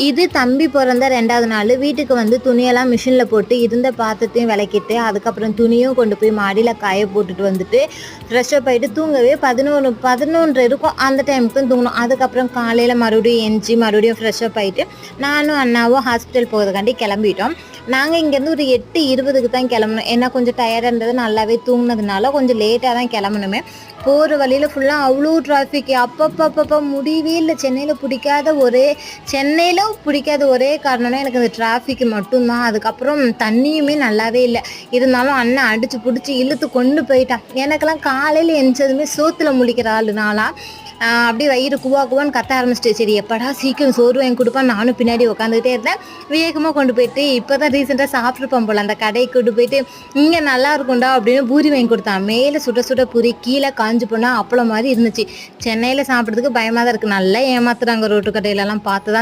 இது தம்பி பிறந்த 2வது நாள் வீட்டுக்கு வந்து துணியெல்லாம் மிஷினில் போட்டு இருந்த பாத்திரத்தையும் விளக்கிட்டு அதுக்கப்புறம் துணியும் கொண்டு போய் மாடியில் காய போட்டுட்டு வந்துட்டு ஃப்ரெஷ்ஷப் ஆகிட்டு தூங்கவே 11 இருக்கும். அந்த டைமுக்கு தான் தூங்கணும். அதுக்கப்புறம் காலையில் மறுபடியும் ஃப்ரெஷ்ஷப் ஆகிட்டு நானும் அண்ணாவும் ஹாஸ்பிட்டல் போகிறதுக்காண்டி கிளம்பிட்டோம். நாங்கள் இங்கேருந்து ஒரு 8:20க்கு தான் கிளம்பணும். ஏன்னா கொஞ்சம் டயர்டாக இருந்தது, நல்லாவே தூங்கினதுனால கொஞ்சம் லேட்டாக தான் கிளம்பணுமே. போகிற வழியில் ஃபுல்லாக அவ்வளோ டிராஃபிக், அப்பப்போ முடியவே இல்லை. சென்னையில் பிடிக்காத ஒரே காரணம்னா எனக்கு அந்த டிராஃபிக் மட்டும்தான். அதுக்கப்புறம் தண்ணியுமே நல்லாவே இல்லை. இருந்தாலும் அண்ணன் அடித்து பிடிச்சி இழுத்து கொண்டு போயிட்டான். எனக்கெல்லாம் காலையில் எந்திரிச்சதுமே சோத்தில் முழிக்கிற ஆளுனாலாம் அப்படியே வயிறு குவான்னு கத்த ஆரம்பிச்சிட்டு, சரி எப்படா சீக்கிரம் சோறு வாங்கி கொடுப்பான். நானும் பின்னாடி உட்காந்துக்கிட்டே இருந்தேன். வேகமாக கொண்டு போயிட்டு இப்போ தான் ரீசெண்டாக சாப்பிட்ருப்போம் போல், அந்த கடைக்கு கொண்டு போயிட்டு இங்கே நல்லா இருக்கும்டா அப்படின்னு பூரி வாங்கி கொடுத்தான். மேலே சுட பூரி, கீழே காஞ்சி போனால் அப்பளம் மாதிரி இருந்துச்சு. சென்னையில் சாப்பிட்றதுக்கு பயமாக தான் இருக்குது. நல்லா ஏமாத்துறாங்க ரோட்டு கடையிலலாம் பார்த்து தான்